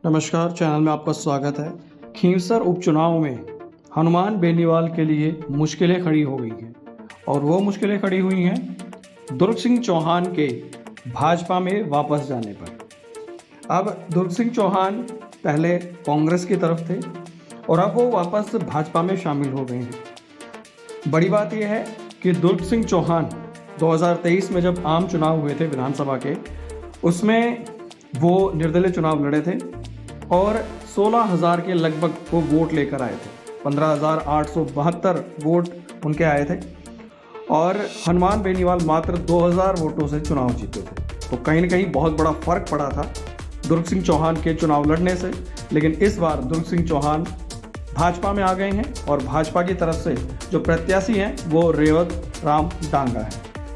नमस्कार, चैनल में आपका स्वागत है। खींवसर उपचुनाव में हनुमान बेनीवाल के लिए मुश्किलें खड़ी हो गई हैं और वो मुश्किलें खड़ी हुई हैं दुर्ग सिंह चौहान के भाजपा में वापस जाने पर। अब दुर्ग सिंह चौहान पहले कांग्रेस की तरफ थे और अब वो वापस भाजपा में शामिल हो गए हैं। बड़ी बात यह है कि दुर्ग सिंह चौहान 2023 में जब आम चुनाव हुए थे विधानसभा के, उसमें वो निर्दलीय चुनाव लड़े थे और 16,000 के लगभग वो वोट लेकर आए थे। 15,872 वोट उनके आए थे और हनुमान बेनीवाल मात्र 2,000 वोटों से चुनाव जीते थे। तो कहीं ना कहीं बहुत बड़ा फर्क पड़ा था दुर्ग सिंह चौहान के चुनाव लड़ने से। लेकिन इस बार दुर्ग सिंह चौहान भाजपा में आ गए हैं और भाजपा की तरफ से जो प्रत्याशी हैं वो रेवंत राम डांगा है।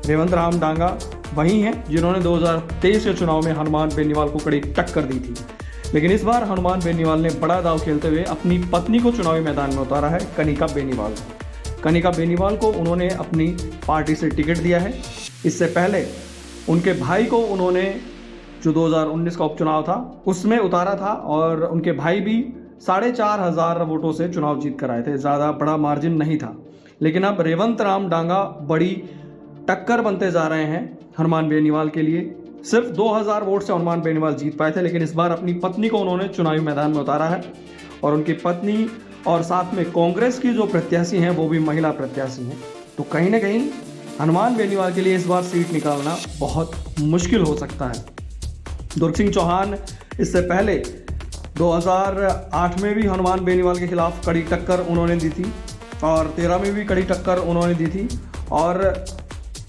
रेवंत राम डांगा वही हैं जिन्होंने 2023 के चुनाव में हनुमान बेनीवाल को कड़ी टक्कर दी थी। लेकिन इस बार हनुमान बेनीवाल ने बड़ा दांव खेलते हुए अपनी पत्नी को चुनावी मैदान में उतारा है, कनिका बेनीवाल। कनिका बेनीवाल को उन्होंने अपनी पार्टी से टिकट दिया है। इससे पहले उनके भाई को उन्होंने जो 2019 का उपचुनाव था उसमें उतारा था और उनके भाई भी 4,500 वोटों से चुनाव जीत कर आए थे। ज़्यादा बड़ा मार्जिन नहीं था। लेकिन अब रेवंत राम डांगा बड़ी टक्कर बनते जा रहे हैं हनुमान बेनीवाल के लिए। सिर्फ 2,000 वोट से हनुमान बेनीवाल जीत पाए थे, लेकिन इस बार अपनी पत्नी को उन्होंने चुनावी मैदान में उतारा है और उनकी पत्नी और साथ में कांग्रेस की जो प्रत्याशी हैं वो भी महिला प्रत्याशी हैं। तो कहीं ना कहीं हनुमान बेनीवाल के लिए इस बार सीट निकालना बहुत मुश्किल हो सकता है। दुर्ग सिंह चौहान इससे पहले 2008 में भी हनुमान बेनीवाल के खिलाफ कड़ी टक्कर उन्होंने दी थी और 13 में भी कड़ी टक्कर उन्होंने दी थी और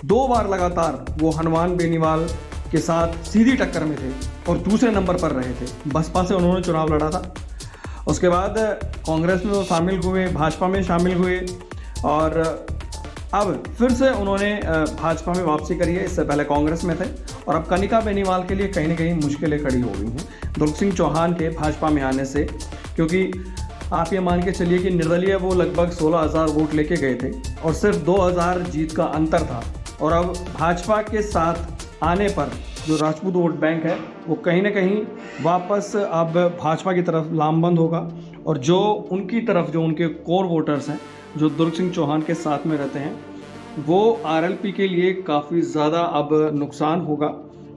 2 बार लगातार वो हनुमान बेनीवाल के साथ सीधी टक्कर में थे और दूसरे नंबर पर रहे थे। बसपा से उन्होंने चुनाव लड़ा था, उसके बाद कांग्रेस में वो शामिल हुए, भाजपा में शामिल हुए और अब फिर से उन्होंने भाजपा में वापसी करी है। इससे पहले कांग्रेस में थे और अब कनिका बेनीवाल के लिए कहीं ना कहीं मुश्किलें खड़ी हो गई हैं दुर्ग सिंह चौहान के भाजपा में आने से, क्योंकि आप ये मान के चलिए कि निर्दलीय वो लगभग 16,000 वोट लेके गए थे और सिर्फ 2,000 जीत का अंतर था। और अब भाजपा के साथ आने पर जो राजपूत वोट बैंक है वो कहीं ना कहीं वापस अब भाजपा की तरफ लामबंद होगा और जो उनकी तरफ जो उनके कोर वोटर्स हैं जो दुर्ग सिंह चौहान के साथ में रहते हैं वो आरएलपी के लिए काफ़ी ज़्यादा अब नुकसान होगा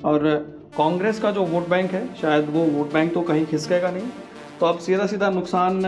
और कांग्रेस का जो वोट बैंक है शायद वो वोट बैंक तो कहीं खिसकेगा नहीं। तो अब सीधा सीधा नुकसान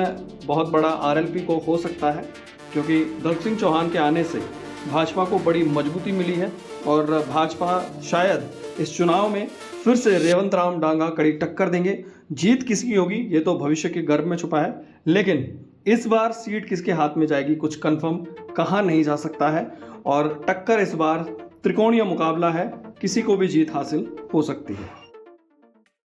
बहुत बड़ा आरएलपी को हो सकता है, क्योंकि दुर्ग सिंह चौहान के आने से भाजपा को बड़ी मजबूती मिली है और भाजपा शायद इस चुनाव में फिर से रेवंत राम डांगा कड़ी टक्कर देंगे। जीत किसकी होगी ये तो भविष्य के गर्भ में छुपा है, लेकिन इस बार सीट किसके हाथ में जाएगी कुछ कंफर्म कहा नहीं जा सकता है और टक्कर इस बार त्रिकोणीय मुकाबला है, किसी को भी जीत हासिल हो सकती है।